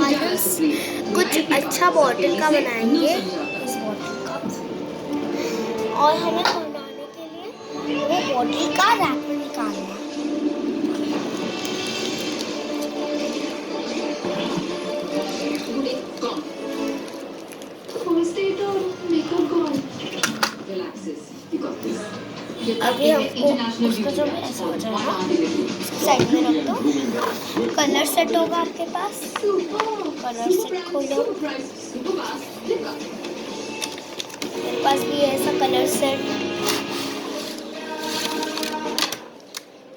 आज हम कुछ अच्छा बॉटल का बनाएंगे, इस बॉटल का। और हमें बनाने के लिए वो बॉटल का रैपर निकालना है। अभी हमको उसका जो भी ऐसा हो जाएगा साइड में रख दो। कलर सेट होगा आपके पास, कलर सेट खोलो। मेरे पास भी है ऐसा कलर सेट।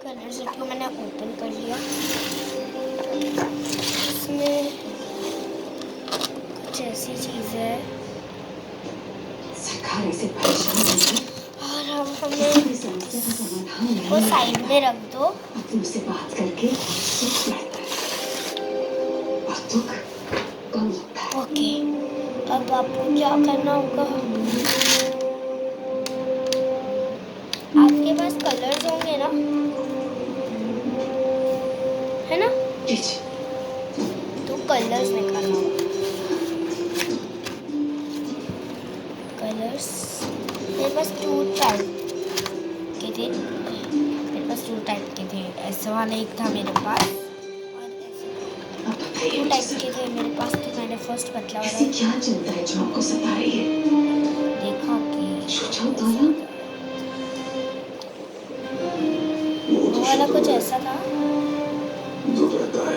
कलर सेट को मैंने ओपन कर लिया। इसमें कुछ ऐसी चीज़ है और हमें वो साइड में रख दो। तुमसे बात करके सुख लगता है और दुख कम होता है। ओके, अब आपको क्या करना होगा, आपके पास कलर्स होंगे ना, है ना? तो कलर्स निकालना होगा। कलर्स मेरे पास टू टाइप के थे। ऐसे वाला एक था मेरे पास और ऐसे टू टाइप के थे मेरे पास। तो मैंने फर्स्ट पतला वाला क्या चिंता है जो आपको सता रही है? देखा कि वो वाला कुछ ऐसा था।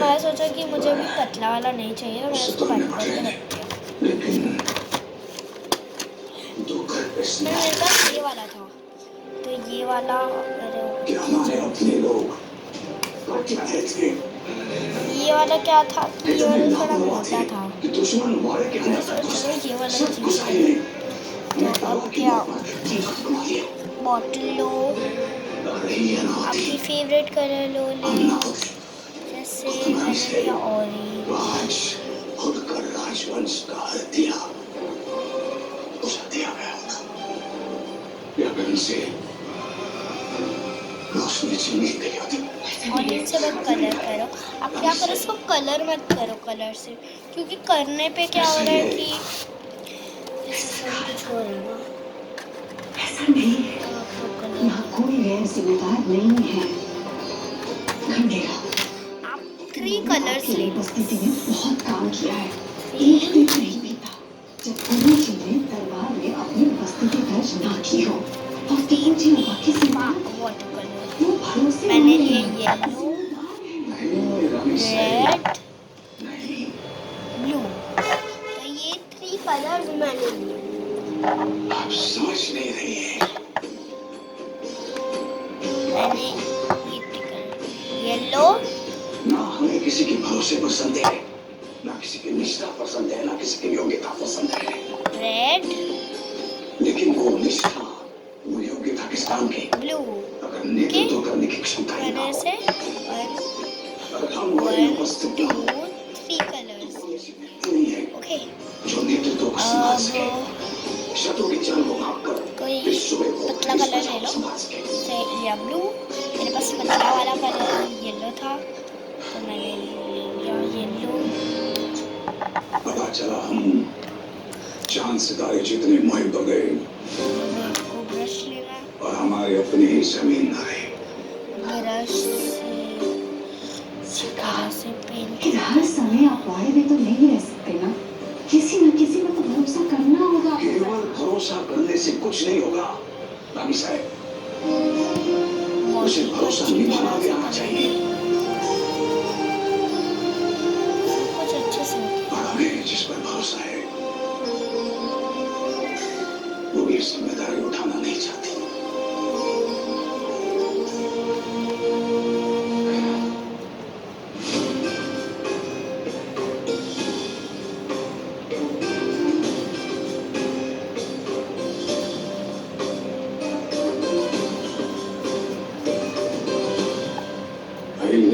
मैं सोचा कि मुझे भी पतला वाला नहीं चाहिए, तो मैंने उसको बंद करके रख दिया। मेरे पास ये वाला था, तो ये वाला ये वाला क्या था कि ये वाला थोड़ा मोटा था। चलो ये वाला चीज़। तो अब क्या, बॉटल लो, आपकी फेवरेट कलर लो ले, जैसे मैंने लिया ऑरेंज। खुद का राजवंश का हत्या उसे दिया गया था। से रोशनी चली गई होती। ऑरेंज से मत कलर करो, आप क्या करो, इसको कलर मत करो कलर से, क्योंकि करने पे क्या हो रहा है कि कुछ हो रहा है ना। ऐसा नहीं है, यहाँ कोई गैर जिम्मेदार नहीं है। आप 3 कलर्स ले लो। उपस्थिति में बहुत काम किया है। एक दिन नहीं बीता जब पूरी चीजें दरबार में अपनी उपस्थिति दर्ज ना की हो और 3 चीजों बाकी सिवा वाटर कलर वो भरोसे मैंने लिए येलो, रेड, ब्लू। तो ये 3 कलर्स मैंने लिए। आप समझ नहीं रही है। मैंने येलो, ना हमें किसी के भरोसे पसंद है, ना किसी की निष्ठा पसंद है, ना किसी की योग्यता पसंद है। रेड, लेकिन वो निष्ठा, वो योग्यता किस काम की? ब्लू। अगर नेतृत्व करने की क्षमता ही ना हो, से 1 2 3 कलर्स। ओके, जो नेतृत्व को संभाल सके, शत्रु की जान को भागकर कोई पतला कलर ले लो, जैसे या ब्लू। मेरे पास पतला वाला कलर येलो था, तो मैंने लिया येलो। पता चला हम चांद सितारे जितने मुहिब हो गए को ब्रश लेना और हमारे अपने ही जमीन न रहे। ब्रश से पेंट। हर समय आप वाड़े में तो नहीं रह सकते ना, किसी न किसी पर तो भरोसा करना होगा। केवल भरोसा करने से कुछ नहीं होगा रामी साहब, उसे भरोसा निभाना भी आना चाहिए। कुछ अच्छे से हमें जिस पर भरोसा है वो भी जिम्मेदारी उठाना नहीं चाहती।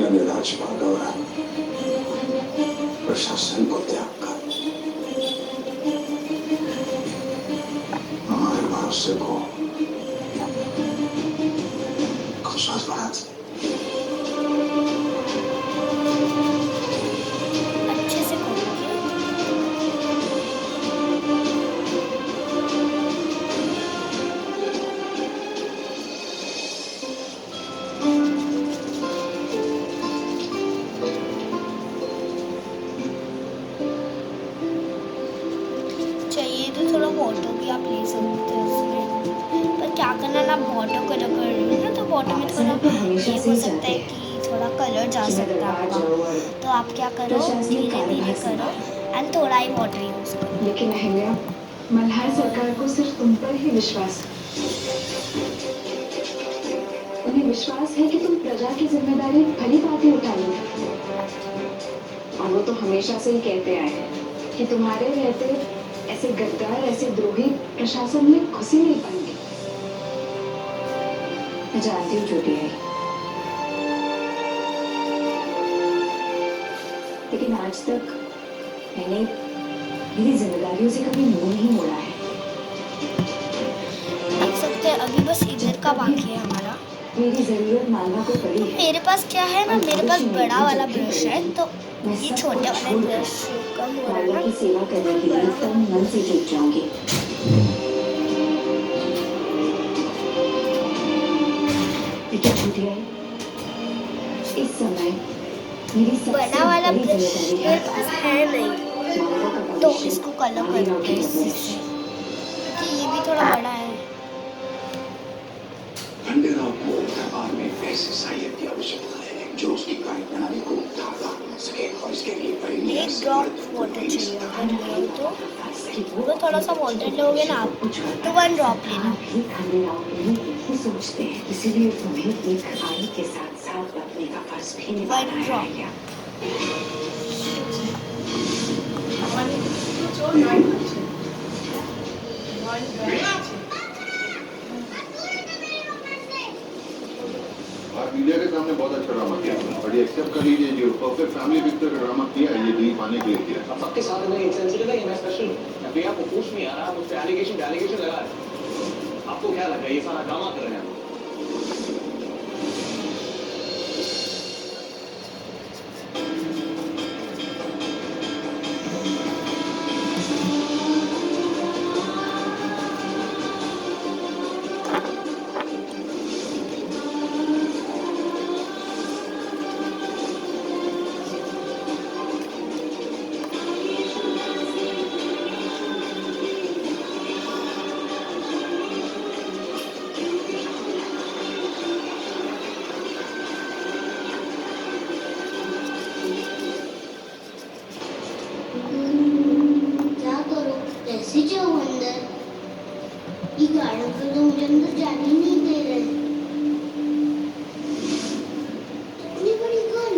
ने राज भागा प्रशासन को त्याग कर हमारे भरोसे को खुशहाल बना दी। अच्छे से करो। थोड़ा वाटर भी आप ले सकते हो उसमें, पर क्या करना ना, वाटर कलर कर रही हूँ ना, तो वाटर में थोड़ा ये हो सकता है कि थोड़ा कलर जा सकता है आपका, तो आप क्या करो, धीरे धीरे करो एंड थोड़ा ही वाटर यूज करो। लेकिन अहिल्या, मल्हार सरकार को सिर्फ तुम पर ही विश्वास है। उन्हें विश्वास है कि तुम प्रजा की जिम्मेदारी भली भांति उठाओगे, और वो तो हमेशा से ही कहते आए हैं कि तुम्हारे रहते ऐसे गद्दार, ऐसे द्रोही प्रशासन में घुस ही नहीं पाएंगे। मैं जानती हूँ छोटी है, लेकिन आज तक मैंने मेरी जिम्मेदारियों से कभी मुंह नहीं मोड़ा है। देख सकते हैं अभी बस इधर का बाकी है हमारा। मेरी जरूरत मानना को पड़ी है। मेरे पास क्या है ना, मेरे पास बड़ा वाला ब्रश है, तो ये छोटे वाले ब्रश कम हो रहा है मानवा ना, की सेवा करने के लिए तन मन से जुट जाऊंगी। लेकिन छोटी है, इस समय मेरी सबसे बड़ा वाला बड़ी ब्रश जिम्मेदारी मेरे पास है नहीं, मानवा का तो भविष्य इसको कलर हमारी करते हैं नौकरी इससे, क्योंकि ये भी थोड़ा बड़ा है। खंडेराव को दरबार में ऐसे सहायक की आवश्यकता है जो उसकी कार्यप्रणाली को धागा बना सके, और इसके लिए बड़ी एक ड्रॉप वाटर चाहिए, अगर ले तो थोड़ा सा वाटर लोगे ना आप, तो 1 ड्रॉप लेना। भी खंडेराव के लिए एक ही सोचते हैं, इसीलिए तुम्हें एक आई के साथ साथ बदलने का फर्ज भी निभाना है क्या? आप मीडिया के सामने बहुत अच्छा ड्रामा किया, और ये एक्सेप्ट कर लीजिए, जो परफेक्ट फैमिली पिक्चर का ड्रामा किया है, ये डी पाने के लिए किया है। अब सबके साथ में इंसेंसिटिव है, मैं स्पेशल हूं। अभी आपको पूछ नहीं आ रहा, मुझ पे एलिगेशन लगा है। आपको क्या लगा ये सारा ड्रामा कर रहे हैं? क्या करो, कैसे जाओ अंदर? ये गार्डन को तो मुझे अंदर जाने ही नहीं दे रहे। इतनी बड़ी गन,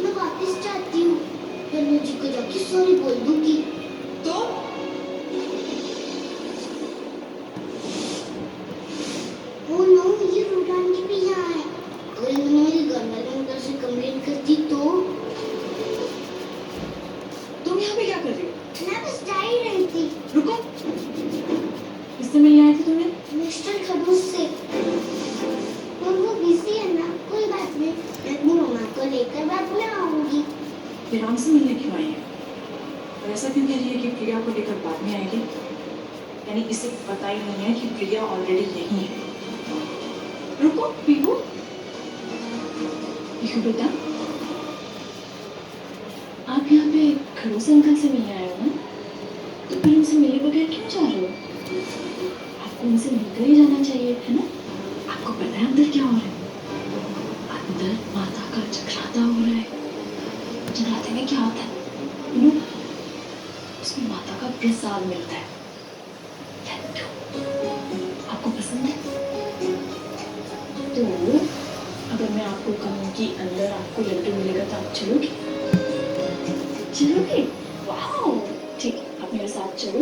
मैं वापस जाती हूँ, गन्नू जी को जाके सॉरी बोल दूंगी। तो ओ नो, ये रूडान की भी यहाँ है। अगर इन्होंने मेरी गन वाले अंदर से कंप्लेंट कर दी तो? तुम यहाँ पे क्या कर रही हो? मैं बस जा ही रही थी। रुको, किससे मिलने आए थे तुम्हें? मिस्टर खडूस से, और वो बिजी है ना, कोई बात नहीं, मैं अपनी मम्मा को लेकर बाद में आऊंगी। विराम से मिलने क्यों आई है? और ऐसा क्यों कह रही है कि प्रिया को लेकर बाद में आएगी? यानी इसे पता ही नहीं है कि प्रिया ऑलरेडी यहीं है। रुको पीहू, पीहू बेटा, आप यहाँ पे खड़ूस अंकल से मिलने आए हो ना? तो फिर उनसे मिले बगैर क्यों जा रहे हो? आपको उनसे मिलकर ही जाना चाहिए, है ना? आपको पता है अंदर क्या हो रहा है? अंदर माता का जगराता हो रहा है। जगराते में क्या होता है? यू नो, उसमें माता का प्रसाद मिलता है, लड्डू। आपको पसंद है? तो अगर मैं आपको कहूँ कि अंदर आपको लड्डू मिलेगा तो आप चलोगे? चलोगे? वाओ, ठीक है, आप मेरे साथ चलो।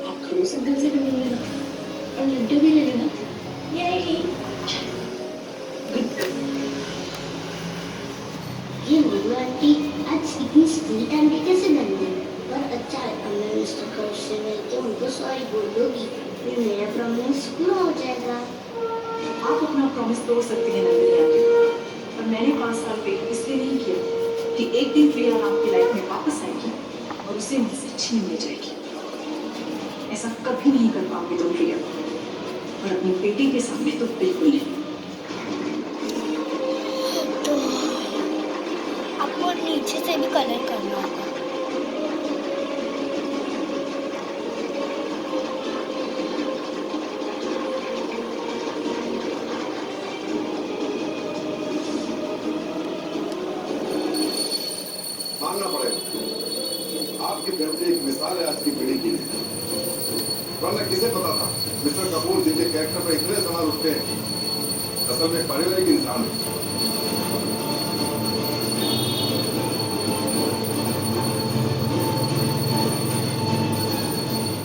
आप खड़ूस अंकल से भी मिल लेना और लड्डू भी ले लेना। यही गुड। ये मधु आंटी आज इतनी स्वीट आंटी कैसे बन गई? पर अच्छा है, अब मैं मिस्टर खडूस से मिलके उनको सॉरी बोल दूंगी, फिर मेरा प्रॉमिस पूरा हो जाएगा। आप अपना प्रॉमिस तोड़ सकती हैं नंदिनी आंटी, पर मैंने 5 साल वेट इसलिए नहीं किया कि एक दिन प्रिया आपकी लाइफ में वापस आएगी और उसे मुझसे छीन ले जाएगी। ऐसा कभी नहीं कर पाओगे तुम प्रिया, और अपनी बेटी के सामने तो बिल्कुल नहीं। तो आपको नीचे से भी कलर करना होगा। आपकी फैमिली एक मिसाल है आज की पीढ़ी की। वरना किसे पता था मिस्टर कपूर जिनके कैरेक्टर पर इतने सवाल उठते हैं असल में पारिवारिक इंसान है।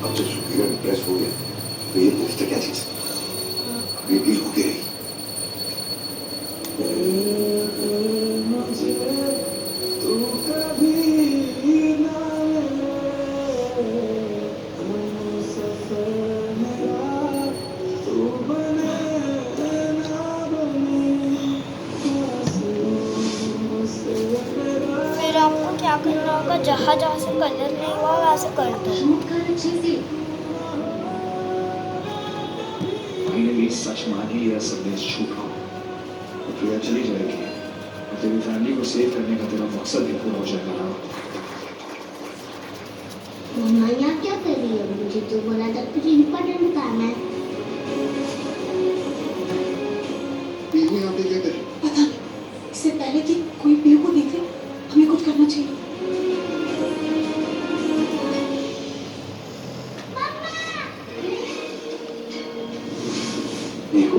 अब जब सुपीरियर इम्प्रेस हो गया तो ये पूछते क्या चीज अभी भी होती रही। फिर आपको क्या करना होगा, जहाँ जहाँ से कलर नहीं हुआ वहाँ से कर दो। चमत्कार अच्छे से फाइनली सच मान ही यह संदेश झूठा और प्रिया चली जाएगी और तेरी फैमिली को सेव करने का तेरा मकसद भी पूरा हो जाएगा ना। मम्मा यहाँ क्या कर रही है? मुझे तो बोला था कुछ इम्पोर्टेंट काम है। पीहू यहाँ पे क्या करे? पता नहीं, इससे पहले कि कोई पीहू को देखे हमें कुछ करना चाहिए। पीहू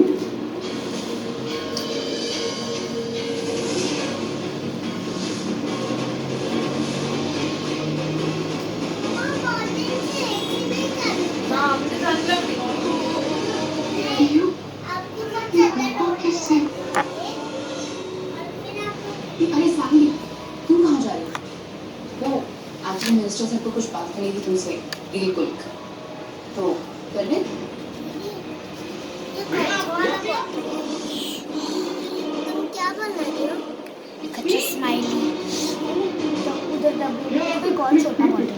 पीहू और किससे? अरे साहिल, तुम कहाँ जा रही हो? वो आज मिनिस्टर सर को कुछ बात करनी थी तुमसे, डील को लेकर। तो कर ले। तुम क्या बना रही हो? एक अच्छा स्माइली, उधर डब्बू में कौन छोटा बॉटल।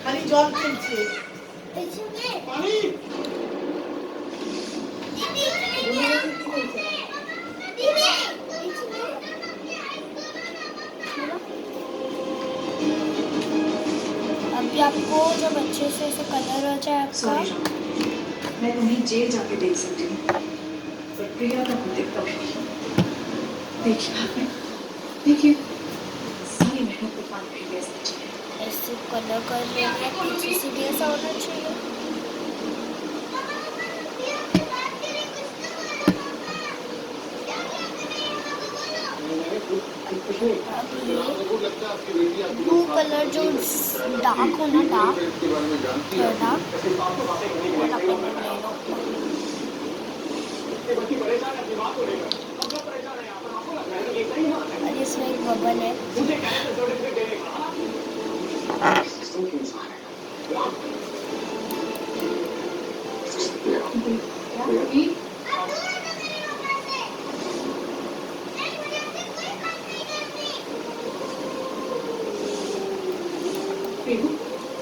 खाली जल खेलছে अभी आपको जब अच्छे से इसे कलर हो जाए आपका, सॉरी मैं तुम्हें जेल जाके देख सकती हूँ, पर प्रिया का मुझे कभी नहीं। देखिए आपने, देखिए सारी मेहनत को पानी में वेस्ट चाहिए। ऐसे कलर कर लेना है, पीछे से भी ऐसा होना चाहिए। अब ये ब्लू कलर जो डार्क हो ना, डार्क इसके बारे में जानती है? और इसमें एक बबल है।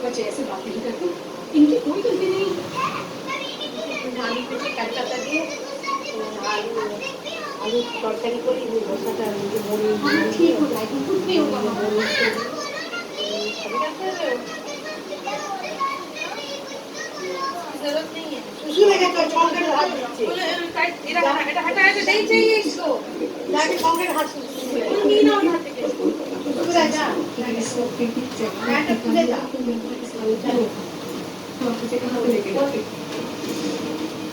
बच्चे ऐसे बात नहीं करते, इनकी कोई गलती नहीं। हाँ ठीक हो जाएगा, कुछ नहीं होगा। শ্বশুর লেগে তো কংক্রিট হাত দিচ্ছে এটা হাঁটা হাঁটা नहीं चाहिए इसको जाके कॉन्क्रीट हाथ नहीं ना हाथ থেকে पूरा जा बैठ पूरे जा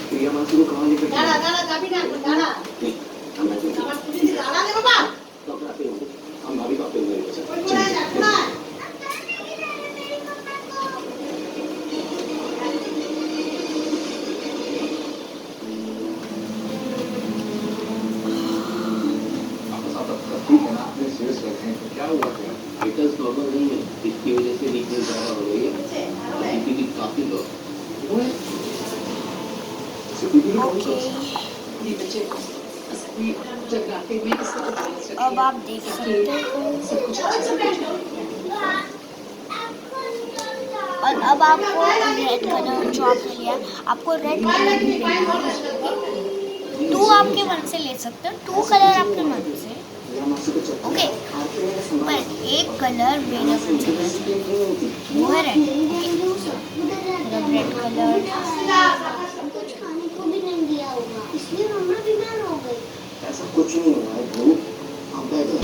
प्रिया मासी को कहाँ लेकर दादा दादा जाबी ना दादा हम ऐसे আমার পুলিশ দাদা রে বাবা डॉक्टर आते होंगे हम भाभी का पेन लेकर ওই কোথায় যা কোথায় क्या हुआ विटल्स नॉर्मल नहीं है, इसकी वजह से वीकनेस ज़्यादा हो रही है। बीपी काफी लो है। ओके, ये बच्चे असली जगराते में इसका उपयोग करते अब आप देख सकते हो। सब कुछ अच्छे से और अब आपको रेड कलर जो आपने लिया, आपको रेड कलर भी लेना है। 2 आपके मन से ले सकते हो, 2 कलर आपके मन से, ओके। पर एक कलर मेरे मन से ले सकते हो, वो है रेड। मतलब रेड कलर कुछ खाने को भी नहीं दिया होगा, इसलिए मम्मा बीमार हो गई। ऐसा कुछ नहीं हुआ है बहू, आप बैठो,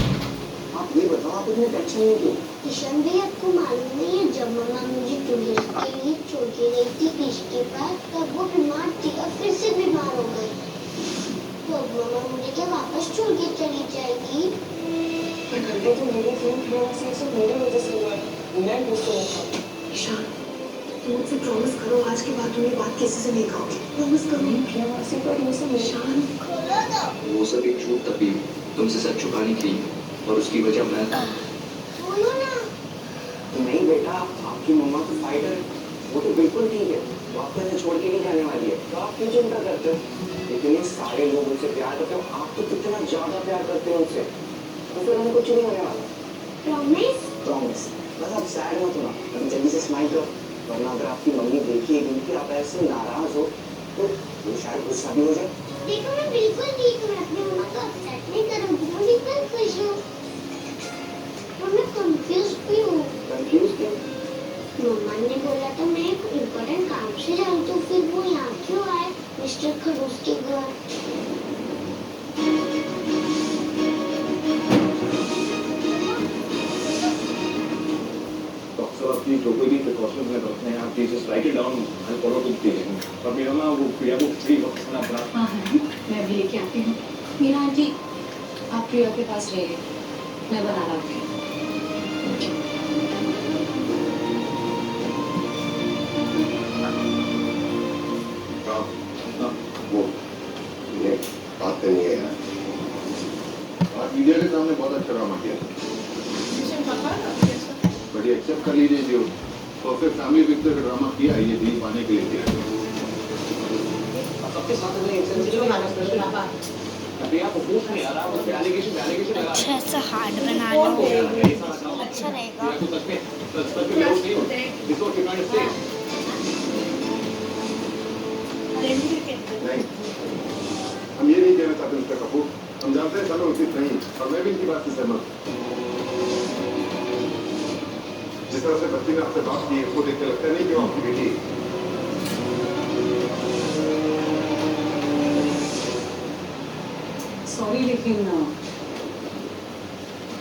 आप ये बताओ, आप इतने टेंशन में क्यों? किशन भैया आपको मालूम नहीं है, जब मम्मा मुझे टूरिस्ट के लिए छोड़ के गई थी इसके पास, तब वो बीमार थी और फिर से बीमार हो गई। तो अब मम्मा मुझे क्या वापस छोड़ के चली जाएगी? मैं करते तो मेरी फिल्म थोड़ा सा सब मेरी वजह से हुआ है। मैं गुस्सा हूँ। ईशान, तुम मुझसे प्रॉमिस करो आज के बाद तुम ये बात किसी से नहीं कहोगे। प्रॉमिस करो। नहीं किया वैसे पर मुझसे ईशान। खोलो तो। वो सब एक झूठ तभी तुमसे सच छुपाने की, और उसकी वजह मैं था। बोलो ना। नहीं बेटा, आपकी मम्मा तो फाइटर है, वो तो बिल्कुल ठीक है, वो आपको ऐसे छोड़ के नहीं जाने वाली है, तो आप क्यों चिंता करते हो? इतने सारे लोग उनसे प्यार करते हो, आप तो कितना ज्यादा प्यार करते हो उनसे, तो फिर उनको कुछ नहीं होने वाला। प्रॉमिस? प्रॉमिस। बस आप सैड मत होना, अभी जल्दी से स्माइल करो, वरना अगर आपकी मम्मी देखिएगी कि आप ऐसे नाराज हो तो वो शायद गुस्सा भी हो जाए। देखो मैं बिल्कुल ठीक हूँ, अपनी मम्मा को अपसेट नहीं करूँगी, मैं बिल्कुल खुश हूँ। और मैं कंफ्यूज भी हूँ। कंफ्यूज क्यों? मम्मा ने बोला था मैं एक इम्पोर्टेंट काम से जाऊँ, तो फिर वो यहाँ क्यों आए मिस्टर खड़ूस के घर? डॉक्टर अपनी जो कोई भी प्रिकॉशंस में रखते हैं, आप please write it down and follow to the और मेरा ना वो प्रिया को फ्री वक्त में अपना। हाँ हाँ, मैं भी लेके आती हूँ। मीरा आंटी, आप प्रिया के पास रहिए, मैं बना रहा हूँ। वो ये बात नहीं है यार, आज मीडिया के सामने बहुत अच्छा ड्रामा किया, बट ये एक्सेप्ट कर लीजिए जो परफेक्ट फैमिली पिक्चर का ड्रामा किया है, ये डील पाने के लिए किया है। सबके साथ में अभी आप पूछ नहीं आ रहा, उस पे एलिगेशन लगा अच्छा सा हार्ड बना लो, अच्छा रहेगा। नहीं, हम ये नहीं कहना चाहते मिस्टर कपूर, हम जानते हैं समय उचित नहीं, और मैं भी इनकी बात से सहमत हूं। जिस तरह से बच्ची ने आपसे बात की, उसको देख के लगता नहीं कि वो आपकी बेटी है। सॉरी, लेकिन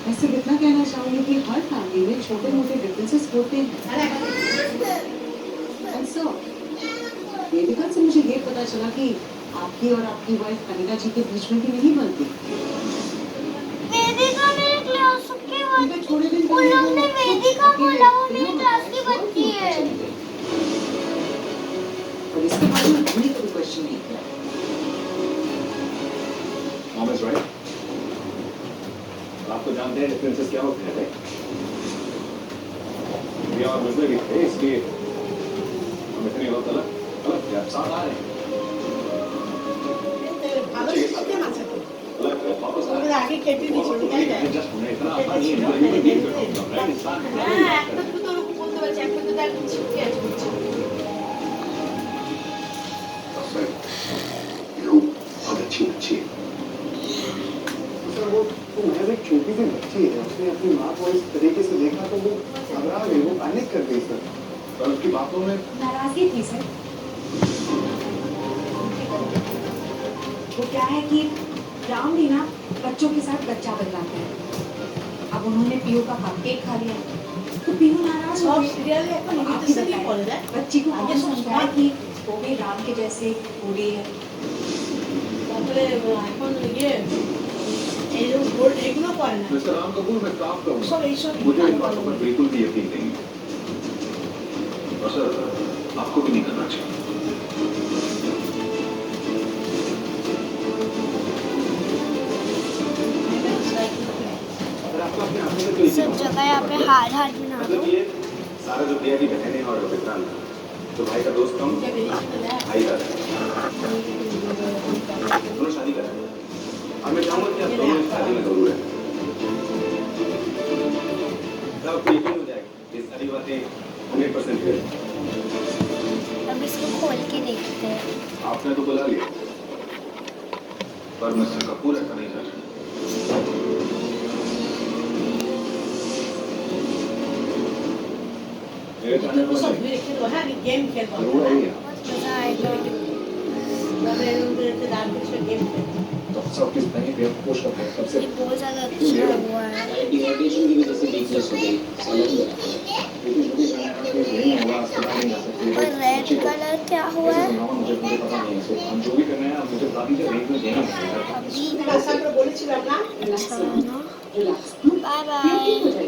मैं सिर्फ इतना कहना चाहूंगी कि हर फैमिली में छोटे मोटे डिफरेंसेस होते हैं। सो ये भी कल से मुझे ये पता चला कि आपकी और आपकी वाइफ कनिका जी के बीच में भी नहीं बनती। वेदिका मेरे क्लास की इनका थोड़े दिन उन लोग ने वेदिका बोला, वो मेरी क्लास की बच्ची है। और इसके बारे में हमने कभी क्वेश्चन नहीं किया। Mom is right. आप तो जानते हैं डिफरेंसेस क्या होते हैं, प्रिया और मुझमें भी थे, इसलिए हम इतने वक्त अलग साथ आ रहे हैं। वापस आ रहे हैं। आगे खेती नहीं छोड़ी जाए। जस्ट होने इतना आसान नहीं है, you can deal with it, right? इंसान হ্যাঁ, এখন তো তোর বলতে পারছি, এখন তো তার ছুটি আছে। बहुत अच्छी बच्ची है। सर वो महज एक छोटी सी बच्ची है, उसने अपनी माँ को इस तरीके से देखा तो वो घबरा गई, वो पैनिक कर गई सर। और उसकी बातों में नाराजगी थी सर। वो क्या है कि राम भी ना बच्चों के साथ बच्चा बनवाते हैं। अब उन्होंने पीयू का कप केक खा लिया, तो पीयू नाराज हो সব गई। সিরিয়ালে এখন आप নিতে ही সিরিয়াল बताएं, করে দেয়। बच्ची को आगे कौन सब समझाए बात- कि वो भी राम के जैसे बूढ़ी है। তারপরে এখন ইয়ে এই যে বোর্ড এগুলো করে না। मिस्टर राम कपूर, मैं साफ कहूंगा, সব এইসব मुझे इन बातों पर बिल्कुल भी यकीन नहीं है, और सर आपको भी नहीं करना चाहिए। अगर आपको अपने आंखों से कोई सब जगह यहाँ पे हार्ड हार्ड बना दो। मतलब ये सारा जो प्रिया की बहनें और विक्रांत, तो भाई का दोस्त कम, भाई का दोनों शादी कर रहे हैं, और मैं चाहूंगा कि आप दोनों इस शादी में जरूर है। तब आपको यकीन हो जाएगा ये सारी बातें 100% है। अब इसको खोल के देखते हैं। आपने तो बुला लिया, पर मिस्टर कपूर ऐसा नहीं कर सकते। मेरे चैनल তো पर সব ধুয়ে রেখে দেবো, হ্যাঁ আমি গেম খেলবো। जरूर आएंगे आप। बहुत मजा आएगा। তারপরে এরকম করে একটা দাঁড় বসে গেম খেলবো। तो डॉक्टर साहब किस नहीं पे पोस्ट करते हैं तब से ये बहुत ज़्यादा अच्छा हुआ है। डिहाइड्रेशन की वजह से वीकनेस हो गई समझ गया और रेड कलर क्या हुआ है मुझे पता नहीं है तो हम जो भी करना है आप मुझे बता दीजिए रेट में देना पड़ेगा अभी? বলেছিলাম না अच्छा है ना। Bye bye.